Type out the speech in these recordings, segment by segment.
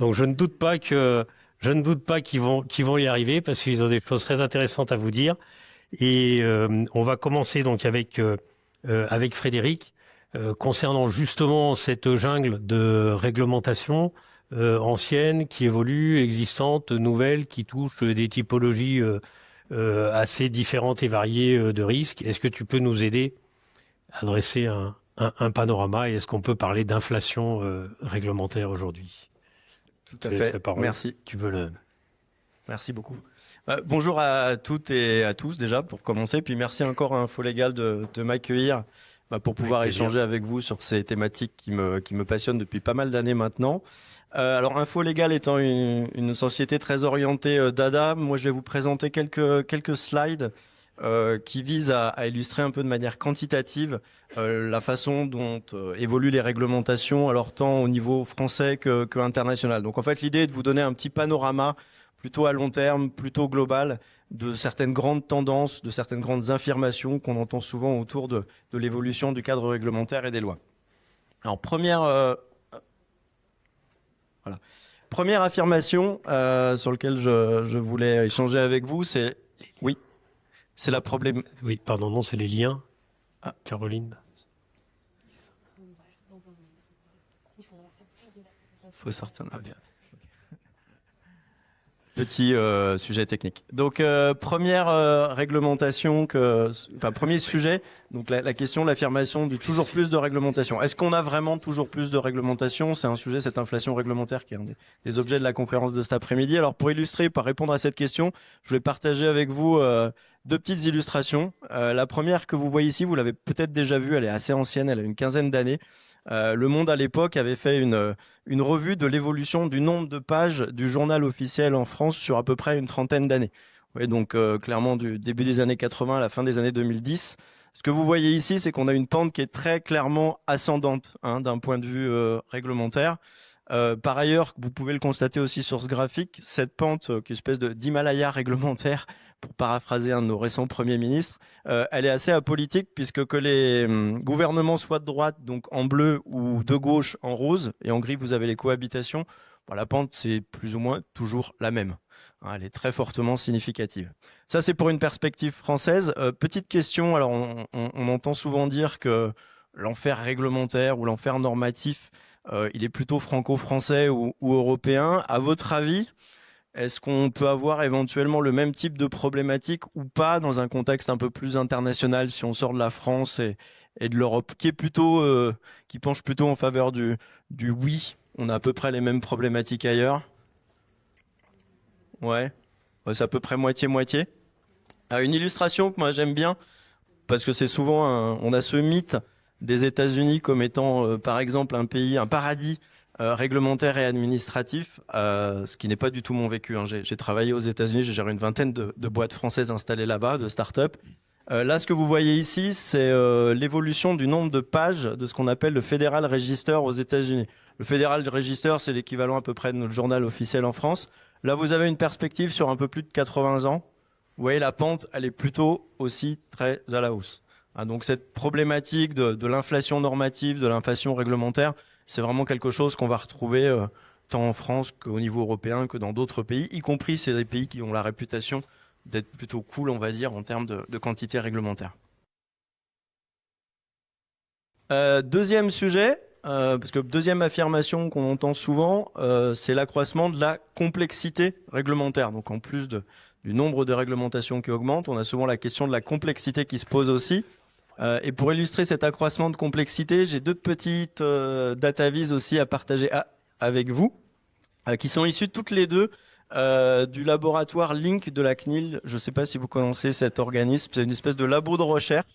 Donc je ne doute pas qu'ils vont y arriver parce qu'ils ont des choses très intéressantes à vous dire. Et on va commencer donc avec Frédéric concernant justement cette jungle de réglementation ancienne qui évolue, existante, nouvelle, qui touche des typologies assez différentes et variées de risques. Est-ce que tu peux nous aider à dresser un panorama et est-ce qu'on peut parler d'inflation réglementaire aujourd'hui? Tout à fait. Merci. Tu veux le... Merci beaucoup. Bonjour à toutes et à tous déjà pour commencer. Puis merci encore à InfoLégal de m'accueillir pour pouvoir échanger avec vous sur ces thématiques qui me passionnent depuis pas mal d'années maintenant. Alors InfoLégal étant une société très orientée data, moi je vais vous présenter quelques slides qui visent à illustrer un peu de manière quantitative la façon dont évoluent les réglementations, alors tant au niveau français que international. Donc en fait l'idée est de vous donner un petit panorama plutôt à long terme, plutôt global, de certaines grandes tendances, de certaines grandes affirmations qu'on entend souvent autour de l'évolution du cadre réglementaire et des lois. Alors première affirmation sur laquelle je voulais échanger avec vous, c'est la problème. Oui, pardon, non, c'est les liens. Ah, Caroline. Il faut sortir. Ah, bien. Petit sujet technique. Donc première réglementation premier sujet. Donc la question, l'affirmation du toujours plus de réglementation. Est-ce qu'on a vraiment toujours plus de réglementation? C'est un sujet, cette inflation réglementaire, qui est un des objets de la conférence de cet après-midi. Alors pour illustrer, pour répondre à cette question, je voulais partager avec vous deux petites illustrations. La première que vous voyez ici, vous l'avez peut-être déjà vue. Elle est assez ancienne, elle a une quinzaine d'années. Le Monde à l'époque avait fait une revue de l'évolution du nombre de pages du journal officiel en France sur à peu près une trentaine d'années. Oui, donc clairement du début des années 80 à la fin des années 2010. Ce que vous voyez ici, c'est qu'on a une pente qui est très clairement ascendante d'un point de vue réglementaire. Par ailleurs, vous pouvez le constater aussi sur ce graphique, cette pente qui est une espèce d'Himalaya réglementaire, pour paraphraser un de nos récents premiers ministres, elle est assez apolitique puisque que les gouvernements soient de droite, donc en bleu, ou de gauche en rose, et en gris vous avez les cohabitations, la pente c'est plus ou moins toujours la même. Elle est très fortement significative. Ça c'est pour une perspective française. Petite question, alors on entend souvent dire que l'enfer réglementaire ou l'enfer normatif, il est plutôt franco-français ou européen. À votre avis, est-ce qu'on peut avoir éventuellement le même type de problématique ou pas dans un contexte un peu plus international si on sort de la France et de l'Europe, qui penche plutôt en faveur du oui? On a à peu près les mêmes problématiques ailleurs. Ouais, c'est à peu près moitié-moitié. Une illustration que moi j'aime bien, parce que c'est souvent on a ce mythe des États-Unis comme étant par exemple un paradis réglementaire et administratif, ce qui n'est pas du tout mon vécu. J'ai travaillé aux États-Unis, j'ai géré une vingtaine de boîtes françaises installées là-bas, de start-up. Là, ce que vous voyez ici, c'est l'évolution du nombre de pages de ce qu'on appelle le Federal Register aux États-Unis. Le Federal Register, c'est l'équivalent à peu près de notre journal officiel en France. Là, vous avez une perspective sur un peu plus de 80 ans. Vous voyez, la pente, elle est plutôt aussi très à la hausse. Donc cette problématique de l'inflation normative, de l'inflation réglementaire, c'est vraiment quelque chose qu'on va retrouver tant en France qu'au niveau européen que dans d'autres pays, y compris c'est des pays qui ont la réputation d'être plutôt cool, on va dire, en termes de quantité réglementaire. Deuxième sujet, parce que deuxième affirmation qu'on entend souvent, c'est l'accroissement de la complexité réglementaire. Donc en plus du nombre de réglementations qui augmente, on a souvent la question de la complexité qui se pose aussi. Et pour illustrer cet accroissement de complexité, j'ai deux petites datavises aussi à partager avec vous, qui sont issues toutes les deux du laboratoire Link de la CNIL. Je ne sais pas si vous connaissez cet organisme, c'est une espèce de labo de recherche.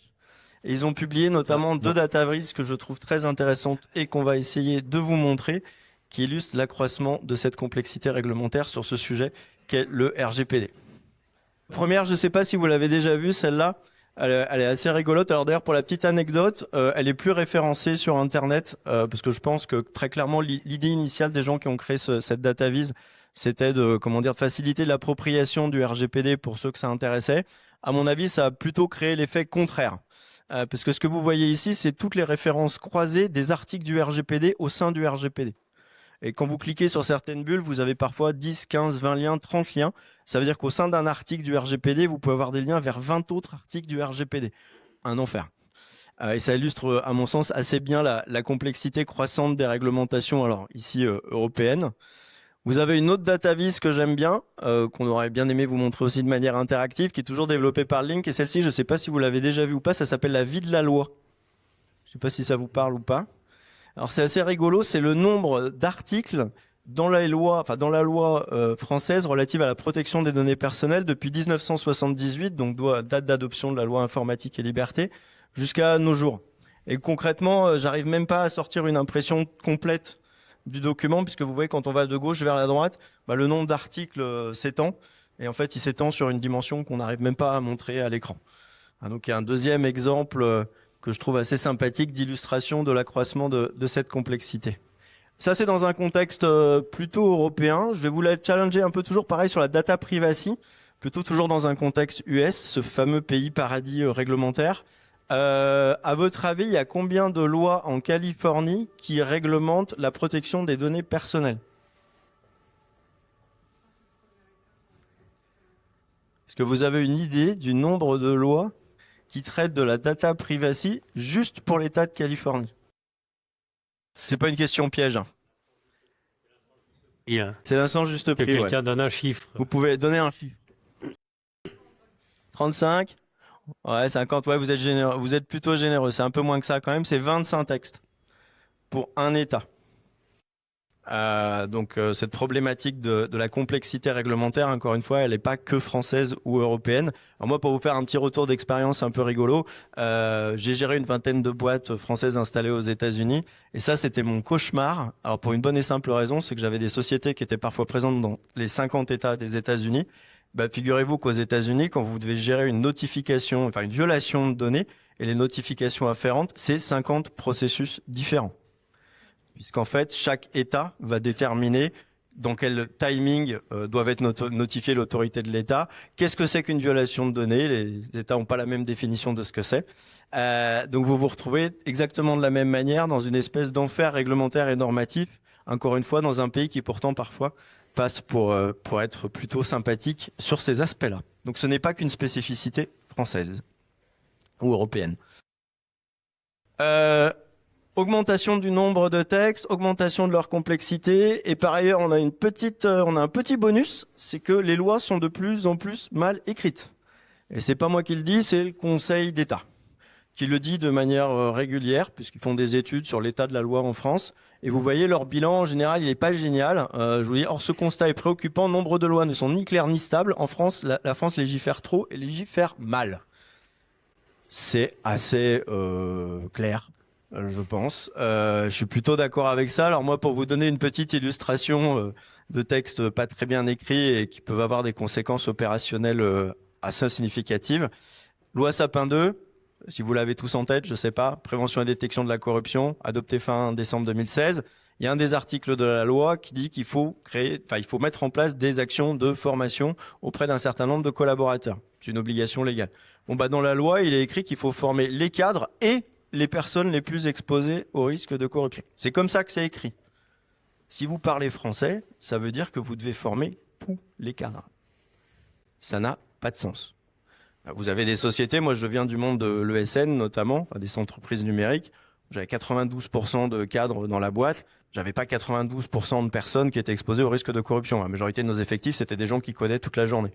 Et ils ont publié notamment deux datavises que je trouve très intéressantes et qu'on va essayer de vous montrer, qui illustrent l'accroissement de cette complexité réglementaire sur ce sujet qu'est le RGPD. Première, je ne sais pas si vous l'avez déjà vue, celle-là. Elle est assez rigolote. Alors d'ailleurs, pour la petite anecdote, elle est plus référencée sur Internet parce que je pense que très clairement l'idée initiale des gens qui ont créé cette datavise, c'était de faciliter l'appropriation du RGPD pour ceux que ça intéressait. À mon avis, ça a plutôt créé l'effet contraire. Parce que ce que vous voyez ici, c'est toutes les références croisées des articles du RGPD au sein du RGPD. Et quand vous cliquez sur certaines bulles, vous avez parfois 10, 15, 20 liens, 30 liens. Ça veut dire qu'au sein d'un article du RGPD, vous pouvez avoir des liens vers 20 autres articles du RGPD. Un enfer. Et ça illustre, à mon sens, assez bien la complexité croissante des réglementations, alors ici européennes. Vous avez une autre datavis que j'aime bien, qu'on aurait bien aimé vous montrer aussi de manière interactive, qui est toujours développée par Link. Et celle-ci, je ne sais pas si vous l'avez déjà vue ou pas, ça s'appelle la vie de la loi. Je ne sais pas si ça vous parle ou pas. Alors c'est assez rigolo, c'est le nombre d'articles dans la loi française relative à la protection des données personnelles depuis 1978, donc date d'adoption de la loi informatique et liberté, jusqu'à nos jours. Et concrètement, j'arrive même pas à sortir une impression complète du document, puisque vous voyez, quand on va de gauche vers la droite, le nombre d'articles s'étend, et en fait, il s'étend sur une dimension qu'on n'arrive même pas à montrer à l'écran. Donc il y a un deuxième exemple que je trouve assez sympathique d'illustration de l'accroissement de cette complexité. Ça, c'est dans un contexte plutôt européen. Je vais vous la challenger un peu toujours pareil sur la data privacy, plutôt toujours dans un contexte US, ce fameux pays paradis réglementaire. À votre avis, il y a combien de lois en Californie qui réglementent la protection des données personnelles? Est-ce que vous avez une idée du nombre de lois qui traitent de la data privacy juste pour l'État de Californie? C'est pas une question piège. C'est l'instant juste prix. Quelqu'un donne un chiffre. Vous pouvez donner un chiffre. 35? Ouais, 50. Ouais, vous êtes généreux. Vous êtes plutôt généreux. C'est un peu moins que ça quand même. C'est 25 textes pour un État. Donc cette problématique de la complexité réglementaire, encore une fois, elle n'est pas que française ou européenne. Alors moi, pour vous faire un petit retour d'expérience un peu rigolo, j'ai géré une vingtaine de boîtes françaises installées aux États-Unis, et ça, c'était mon cauchemar. Alors pour une bonne et simple raison, c'est que j'avais des sociétés qui étaient parfois présentes dans les 50 États des États-Unis. Figurez-vous qu'aux États-Unis, quand vous devez gérer une notification, enfin une violation de données et les notifications afférentes, c'est 50 processus différents. Puisqu'en fait, chaque État va déterminer dans quel timing doivent être notifiées l'autorité de l'État. Qu'est-ce que c'est qu'une violation de données? Les États n'ont pas la même définition de ce que c'est. Donc vous vous retrouvez exactement de la même manière dans une espèce d'enfer réglementaire et normatif, encore une fois dans un pays qui pourtant parfois passe pour être plutôt sympathique sur ces aspects-là. Donc ce n'est pas qu'une spécificité française ou européenne. Augmentation du nombre de textes, augmentation de leur complexité, et par ailleurs on a un petit bonus, c'est que les lois sont de plus en plus mal écrites. Et c'est pas moi qui le dis, c'est le Conseil d'État qui le dit de manière régulière, puisqu'ils font des études sur l'état de la loi en France. Et vous voyez, leur bilan en général, il n'est pas génial. Je vous dis, or ce constat est préoccupant. Nombre de lois ne sont ni claires ni stables. En France, la France légifère trop et légifère mal. C'est assez clair. Je pense. Je suis plutôt d'accord avec ça. Alors moi, pour vous donner une petite illustration de textes pas très bien écrits et qui peuvent avoir des conséquences opérationnelles assez significatives. Loi Sapin 2, si vous l'avez tous en tête, je sais pas, prévention et détection de la corruption, adoptée fin décembre 2016. Il y a un des articles de la loi qui dit qu'il faut mettre en place des actions de formation auprès d'un certain nombre de collaborateurs. C'est une obligation légale. Dans la loi, il est écrit qu'il faut former les cadres et les personnes les plus exposées au risque de corruption. C'est comme ça que c'est écrit. Si vous parlez français, ça veut dire que vous devez former tous les cadres. Ça n'a pas de sens. Vous avez des sociétés, moi je viens du monde de l'ESN notamment, des entreprises numériques. J'avais 92% de cadres dans la boîte. J'avais pas 92% de personnes qui étaient exposées au risque de corruption. La majorité de nos effectifs, c'était des gens qui codaient toute la journée.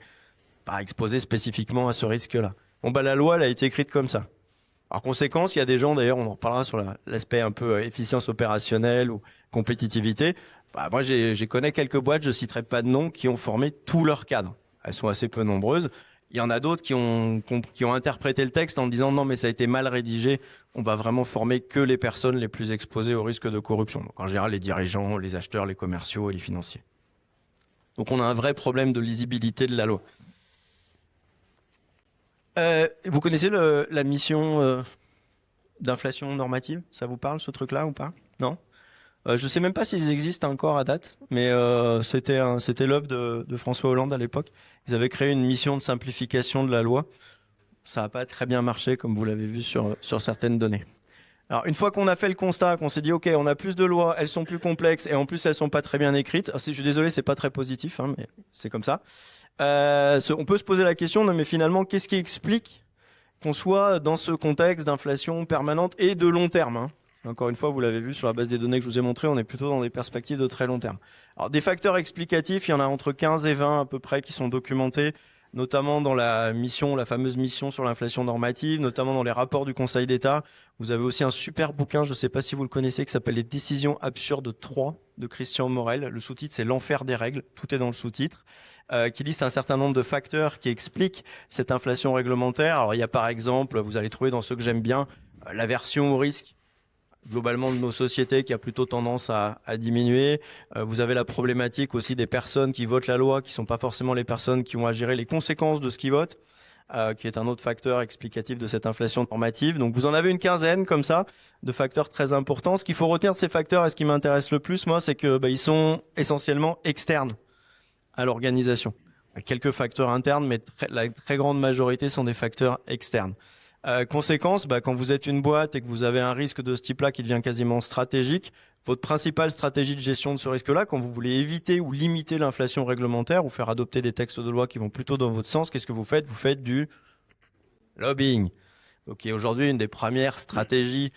Pas exposés spécifiquement à ce risque-là. La loi, elle a été écrite comme ça. En conséquence, il y a des gens, d'ailleurs, on en reparlera sur l'aspect un peu efficience opérationnelle ou compétitivité. Moi, j'ai connais quelques boîtes, je citerai pas de nom, qui ont formé tous leurs cadres. Elles sont assez peu nombreuses. Il y en a d'autres qui ont interprété le texte en disant non, mais ça a été mal rédigé. On va vraiment former que les personnes les plus exposées au risque de corruption. Donc, en général, les dirigeants, les acheteurs, les commerciaux et les financiers. Donc, on a un vrai problème de lisibilité de la loi. Vous connaissez la mission d'inflation normative? Ça vous parle, ce truc-là, ou pas? Non? Je sais même pas s'ils existent encore à date, mais c'était l'œuvre de François Hollande à l'époque. Ils avaient créé une mission de simplification de la loi. Ça n'a pas très bien marché, comme vous l'avez vu sur certaines données. Alors, une fois qu'on a fait le constat, qu'on s'est dit, OK, on a plus de lois, elles sont plus complexes et en plus, elles sont pas très bien écrites. Alors, je suis désolé, c'est pas très positif, hein, mais c'est comme ça. On peut se poser la question, non, mais finalement, qu'est-ce qui explique qu'on soit dans ce contexte d'inflation permanente et de long terme, hein. Encore une fois, vous l'avez vu sur la base des données que je vous ai montré, on est plutôt dans des perspectives de très long terme. Alors, des facteurs explicatifs, il y en a entre 15 et 20 à peu près qui sont documentés, notamment dans la fameuse mission sur l'inflation normative, notamment dans les rapports du Conseil d'État. Vous avez aussi un super bouquin, je ne sais pas si vous le connaissez, qui s'appelle Les décisions absurdes 3 de Christian Morel. Le sous-titre, c'est L'enfer des règles. Tout est dans le sous-titre, qui liste un certain nombre de facteurs qui expliquent cette inflation réglementaire. Alors, il y a par exemple, vous allez trouver dans ceux que j'aime bien, l'aversion au risque, globalement de nos sociétés qui a plutôt tendance à diminuer. Vous avez la problématique aussi des personnes qui votent la loi, qui sont pas forcément les personnes qui ont à gérer les conséquences de ce qu'ils votent, qui est un autre facteur explicatif de cette inflation normative. Donc vous en avez une quinzaine comme ça de facteurs très importants. Ce qu'il faut retenir de ces facteurs et ce qui m'intéresse le plus, moi, c'est que ils sont essentiellement externes à l'organisation. Quelques facteurs internes, mais la très grande majorité sont des facteurs externes. Conséquence, quand vous êtes une boîte et que vous avez un risque de ce type-là qui devient quasiment stratégique, votre principale stratégie de gestion de ce risque-là, quand vous voulez éviter ou limiter l'inflation réglementaire ou faire adopter des textes de loi qui vont plutôt dans votre sens, qu'est-ce que vous faites? Vous faites du lobbying. Donc, aujourd'hui, une des premières stratégies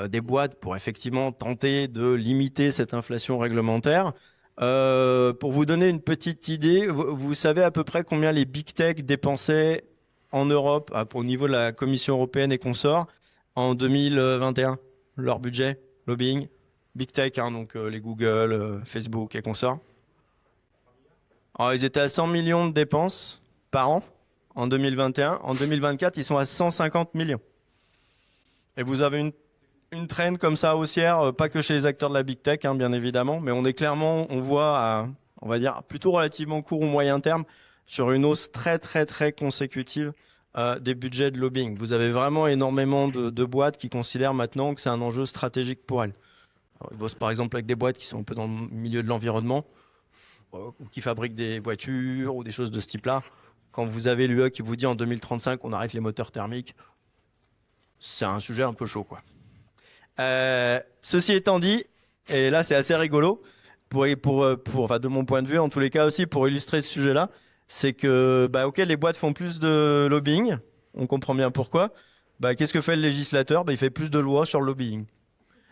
des boîtes pour effectivement tenter de limiter cette inflation réglementaire. Pour vous donner une petite idée, vous savez à peu près combien les big tech dépensaient en Europe, au niveau de la Commission européenne et consorts, en 2021, leur budget, lobbying, big tech, hein, donc les Google, Facebook et consorts. Alors, ils étaient à 100 millions de dépenses par an en 2021. En 2024, ils sont à 150 millions. Et vous avez une trend comme ça haussière, pas que chez les acteurs de la big tech, hein, bien évidemment, mais on voit à, on va dire, plutôt relativement court ou moyen terme, sur une hausse très très très consécutive des budgets de lobbying. Vous avez vraiment énormément de boîtes qui considèrent maintenant que c'est un enjeu stratégique pour elles. Alors, ils bossent par exemple avec des boîtes qui sont un peu dans le milieu de l'environnement, ou qui fabriquent des voitures ou des choses de ce type-là. Quand vous avez l'UE qui vous dit en 2035 on arrête les moteurs thermiques, c'est un sujet un peu chaud, quoi. Ceci étant dit, et là c'est assez rigolo, enfin, de mon point de vue en tous les cas aussi, pour illustrer ce sujet-là, c'est que ok, les boîtes font plus de lobbying, on comprend bien pourquoi. Qu'est-ce que fait le législateur? Il fait plus de lois sur le lobbying.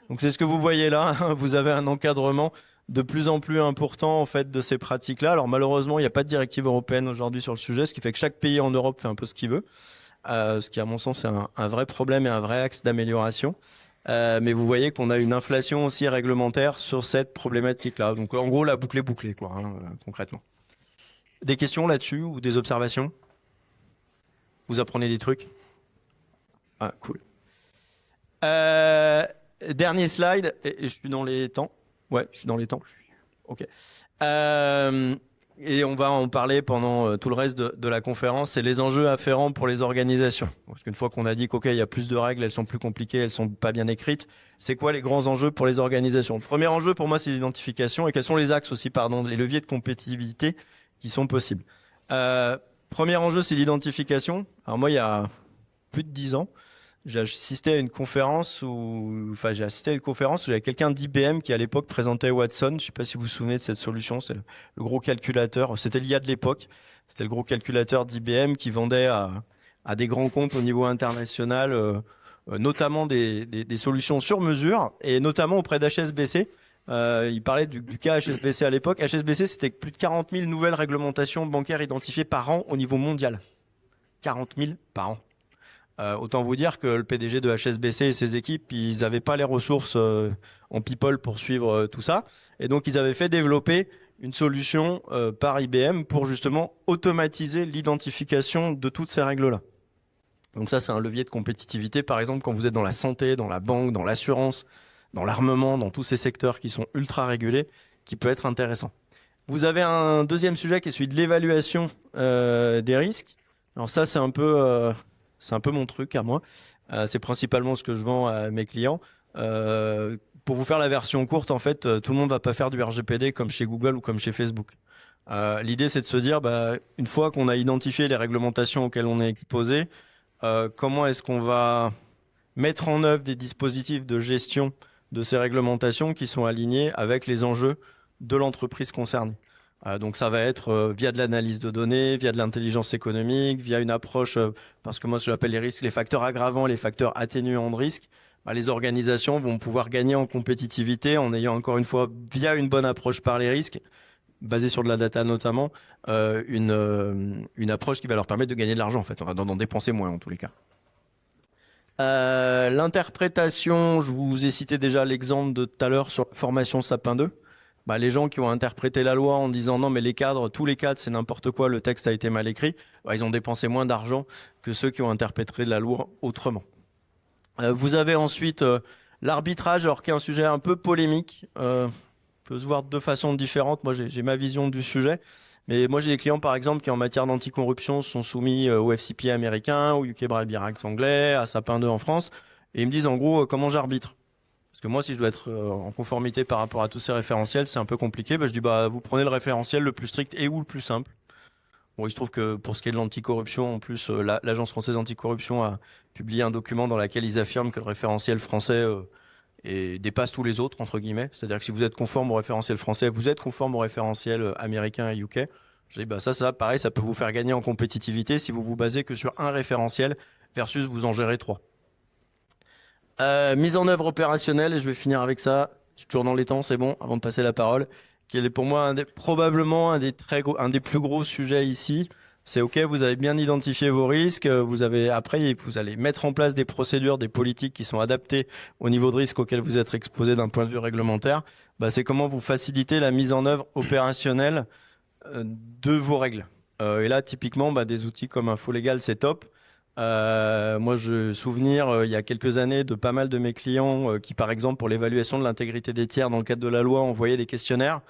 Donc c'est ce que vous voyez là, vous avez un encadrement de plus en plus important en fait de ces pratiques-là. Alors malheureusement, il n'y a pas de directive européenne aujourd'hui sur le sujet, ce qui fait que chaque pays en Europe fait un peu ce qu'il veut, ce qui à mon sens est un vrai problème et un vrai axe d'amélioration. Mais vous voyez qu'on a une inflation aussi réglementaire sur cette problématique-là. Donc en gros, la boucle est bouclée, quoi, concrètement. Des questions là-dessus ou des observations? Vous apprenez des trucs? Ah, cool. Dernier slide. Et je suis dans les temps. Ouais, je suis dans les temps. Ok. Et on va en parler pendant tout le reste de la conférence. C'est les enjeux afférents pour les organisations. Parce qu'une fois qu'on a dit il y a plus de règles, elles sont plus compliquées, elles sont pas bien écrites. C'est quoi les grands enjeux pour les organisations? Le premier enjeu pour moi, c'est l'identification. Et quels sont les axes aussi, les leviers de compétitivité qui sont possibles. Premier enjeu, c'est l'identification. Alors moi, il y a plus de 10 ans, j'ai assisté à une conférence où j'avais quelqu'un d'IBM qui à l'époque présentait Watson. Je ne sais pas si vous vous souvenez de cette solution. C'est le gros calculateur. C'était l'IA de l'époque. C'était le gros calculateur d'IBM qui vendait à des grands comptes au niveau international, notamment des solutions sur mesure et notamment auprès d'HSBC. Il parlait du cas HSBC à l'époque. HSBC, c'était plus de 40 000 nouvelles réglementations bancaires identifiées par an au niveau mondial. 40 000 par an. Autant vous dire que le PDG de HSBC et ses équipes, ils n'avaient pas les ressources en people pour suivre tout ça. Et donc, ils avaient fait développer une solution par IBM pour justement automatiser l'identification de toutes ces règles-là. Donc ça, c'est un levier de compétitivité. Par exemple, quand vous êtes dans la santé, dans la banque, dans l'assurance, dans l'armement, dans tous ces secteurs qui sont ultra régulés, qui peut être intéressant. Vous avez un deuxième sujet qui est celui de l'évaluation des risques. Alors ça, c'est un peu mon truc à moi. C'est principalement ce que je vends à mes clients. Pour vous faire la version courte, en fait, tout le monde va pas faire du RGPD comme chez Google ou comme chez Facebook. L'idée, c'est de se dire, une fois qu'on a identifié les réglementations auxquelles on est exposé, comment est-ce qu'on va mettre en œuvre des dispositifs de gestion de ces réglementations qui sont alignés avec les enjeux de l'entreprise concernée. Donc ça va être via de l'analyse de données, via de l'intelligence économique, via une approche, parce que moi je l'appelle les risques, les facteurs aggravants, les facteurs atténuants de risque. Les organisations vont pouvoir gagner en compétitivité en ayant encore une fois, via une bonne approche par les risques, basée sur de la data notamment, une approche qui va leur permettre de gagner de l'argent en fait, d'en dépenser moins en tous les cas. L'interprétation, je vous ai cité déjà l'exemple de tout à l'heure sur la formation Sapin 2. Les gens qui ont interprété la loi en disant non mais les cadres, tous les cadres c'est n'importe quoi, le texte a été mal écrit, ils ont dépensé moins d'argent que ceux qui ont interprété la loi autrement. Vous avez ensuite l'arbitrage, alors qui est un sujet un peu polémique, peut se voir de deux façons différentes. Moi j'ai ma vision du sujet, mais moi j'ai des clients par exemple qui en matière d'anticorruption sont soumis au FCPA américain, au UK Bribery Act anglais, à Sapin 2 en France, et ils me disent en gros comment j'arbitre. Parce que moi, si je dois être en conformité par rapport à tous ces référentiels, c'est un peu compliqué. Je dis, vous prenez le référentiel le plus strict et ou le plus simple. Bon, il se trouve que pour ce qui est de l'anticorruption, en plus, l'Agence française anticorruption a publié un document dans lequel ils affirment que le référentiel français dépasse tous les autres, entre guillemets. C'est-à-dire que si vous êtes conforme au référentiel français, vous êtes conforme au référentiel américain et UK. Je dis, ça, pareil, ça peut vous faire gagner en compétitivité si vous vous basez que sur un référentiel versus vous en gérez 3. Mise en œuvre opérationnelle, et je vais finir avec ça, je suis toujours dans les temps, c'est bon, avant de passer la parole, qui est pour moi probablement un des plus gros sujets ici. C'est OK, vous avez bien identifié vos risques, vous allez mettre en place des procédures, des politiques qui sont adaptées au niveau de risque auquel vous êtes exposé d'un point de vue réglementaire. C'est comment vous facilitez la mise en œuvre opérationnelle de vos règles. Et là, typiquement, des outils comme InfoLégal, c'est top. Moi, je souvenir il y a quelques années de pas mal de mes clients qui, par exemple, pour l'évaluation de l'intégrité des tiers dans le cadre de la loi, envoyaient des questionnaires.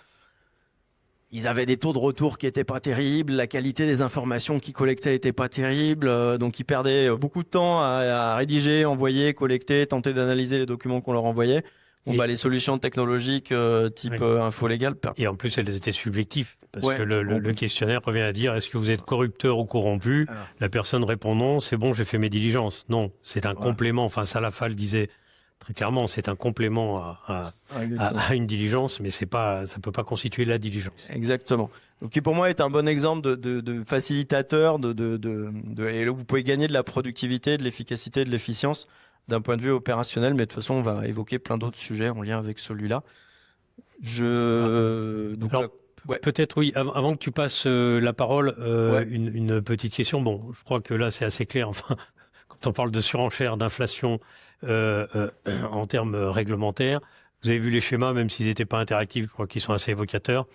Ils avaient des taux de retour qui étaient pas terribles, la qualité des informations qu'ils collectaient était pas terrible, donc ils perdaient beaucoup de temps à rédiger, envoyer, collecter, tenter d'analyser les documents qu'on leur envoyait. Les solutions technologiques type InfoLégal. Et en plus, elles étaient subjectives. Parce que le questionnaire revient à dire, est-ce que vous êtes corrupteur ou corrompu? La personne répond non, c'est bon, j'ai fait mes diligences. Non, c'est un complément. Enfin, Salafa le disait très clairement, c'est un complément à une diligence, mais ça peut pas constituer la diligence. Exactement. Donc, qui pour moi est un bon exemple de facilitateur, et là, vous pouvez gagner de la productivité, de l'efficacité, de l'efficience d'un point de vue opérationnel, mais de toute façon, on va évoquer plein d'autres sujets en lien avec celui-là. Peut-être, oui, avant que tu passes la parole, une petite question. Bon, je crois que là, c'est assez clair. Enfin, quand on parle de surenchère, d'inflation en termes réglementaires, vous avez vu les schémas, même s'ils n'étaient pas interactifs, je crois qu'ils sont assez évocateurs.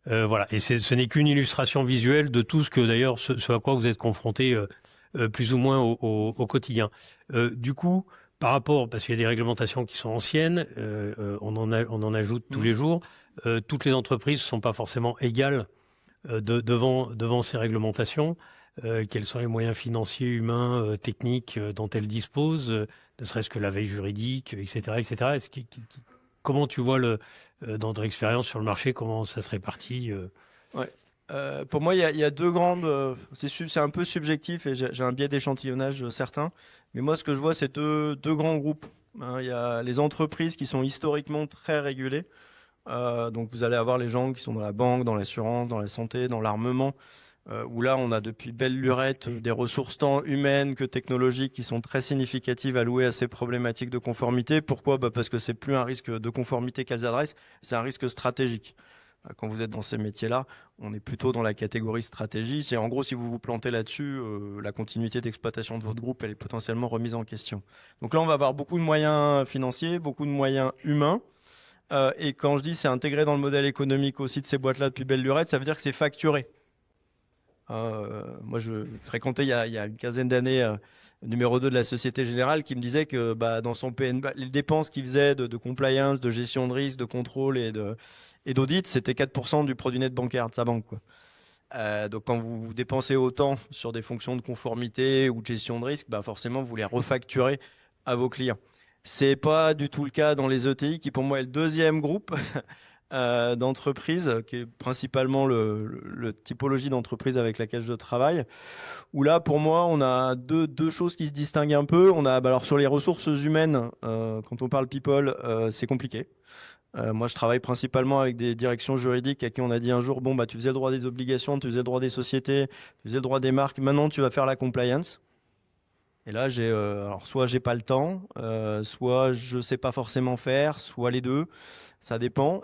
Voilà. Et ce n'est qu'une illustration visuelle de tout ce que, d'ailleurs, ce à quoi vous êtes confrontés plus ou moins au quotidien. Du coup, par rapport, parce qu'il y a des réglementations qui sont anciennes, on en ajoute tous les jours. Toutes les entreprises ne sont pas forcément égales devant ces réglementations. Quels sont les moyens financiers, humains, techniques dont elles disposent, ne serait-ce que la veille juridique, etc., etc. Comment tu vois dans ton expérience sur le marché, comment ça se répartit Pour moi, il y a deux grandes. C'est un peu subjectif et j'ai un biais d'échantillonnage certain. Mais moi, ce que je vois, c'est deux grands groupes. Il y a les entreprises qui sont historiquement très régulées. Donc, vous allez avoir les gens qui sont dans la banque, dans l'assurance, dans la santé, dans l'armement, où là, on a depuis belle lurette des ressources tant humaines que technologiques qui sont très significatives allouées à ces problématiques de conformité. Pourquoi ? Parce que c'est plus un risque de conformité qu'elles adressent, c'est un risque stratégique. Quand vous êtes dans ces métiers-là, on est plutôt dans la catégorie stratégie. C'est en gros, si vous vous plantez là-dessus, la continuité d'exploitation de votre groupe, elle est potentiellement remise en question. Donc là, on va avoir beaucoup de moyens financiers, beaucoup de moyens humains. Et quand je dis c'est intégré dans le modèle économique aussi de ces boîtes-là depuis belle lurette, ça veut dire que c'est facturé. Moi, je fréquentais il y a une quinzaine d'années numéro 2 de la Société Générale qui me disait que dans son PNB, les dépenses qu'il faisait de compliance, de gestion de risque, de contrôle et d'audit, c'était 4% du produit net bancaire de sa banque, quoi. Donc quand vous dépensez autant sur des fonctions de conformité ou de gestion de risque, forcément vous les refacturez à vos clients. C'est pas du tout le cas dans les ETI qui pour moi est le deuxième groupe d'entreprise, qui est principalement le typologie d'entreprise avec laquelle je travaille, où là, pour moi, on a deux choses qui se distinguent un peu. On a, alors sur les ressources humaines, quand on parle people, c'est compliqué. Moi, je travaille principalement avec des directions juridiques à qui on a dit un jour, bon, bah, tu faisais le droit des obligations, tu faisais le droit des sociétés, tu faisais le droit des marques, maintenant tu vas faire la compliance. Et là, alors soit j'ai pas le temps, soit je sais pas forcément faire, soit les deux. Ça dépend.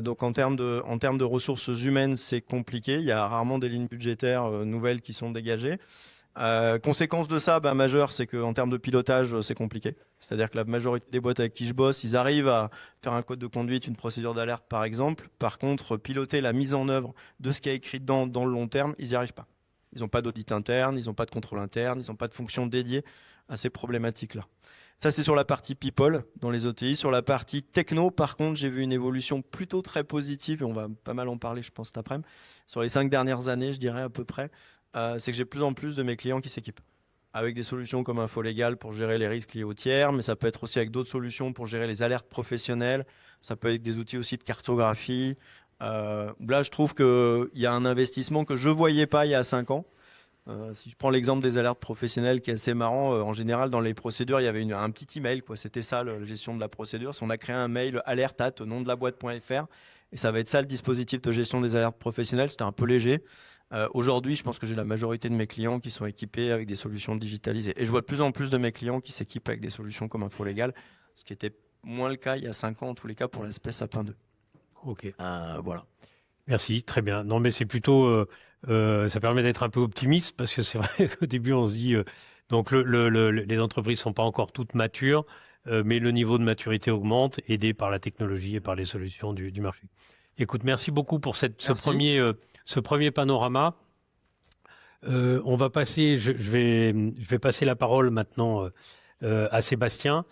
Donc en termes de ressources humaines, c'est compliqué. Il y a rarement des lignes budgétaires nouvelles qui sont dégagées. Conséquence de ça, majeure, c'est qu'en termes de pilotage, c'est compliqué. C'est-à-dire que la majorité des boîtes avec qui je bosse, ils arrivent à faire un code de conduite, une procédure d'alerte, par exemple. Par contre, piloter la mise en œuvre de ce qui est écrit dans le long terme, ils n'y arrivent pas. Ils n'ont pas d'audit interne, ils n'ont pas de contrôle interne, ils n'ont pas de fonction dédiée à ces problématiques-là. Ça, c'est sur la partie people dans les OTI. Sur la partie techno, par contre, j'ai vu une évolution plutôt très positive, et on va pas mal en parler, je pense, cet après-midi. Sur les 5 dernières années, je dirais à peu près, c'est que j'ai de plus en plus de mes clients qui s'équipent avec des solutions comme InfoLégal pour gérer les risques liés aux tiers, mais ça peut être aussi avec d'autres solutions pour gérer les alertes professionnelles. Ça peut être des outils aussi de cartographie. Là, je trouve qu'il y a un investissement que je voyais pas il y a 5 ans. Si je prends l'exemple des alertes professionnelles qui est assez marrant, en général dans les procédures il y avait un petit email, quoi. C'était ça la gestion de la procédure. Si on a créé un mail alerte@ nom de la boîte.fr et ça va être ça le dispositif de gestion des alertes professionnelles, c'était un peu léger. Aujourd'hui, je pense que j'ai la majorité de mes clients qui sont équipés avec des solutions digitalisées. Et je vois de plus en plus de mes clients qui s'équipent avec des solutions comme InfoLégal, ce qui était moins le cas il y a 5 ans, en tous les cas, pour l'aspect Sapin 2. Ok. Voilà. Merci, très bien. Non, mais c'est plutôt, ça permet d'être un peu optimiste parce que c'est vrai qu'au début on se dit, donc les entreprises sont pas encore toutes matures, mais le niveau de maturité augmente, aidé par la technologie et par les solutions du marché. Écoute, merci beaucoup pour ce premier panorama. On va passer, je vais passer la parole maintenant à Sébastien.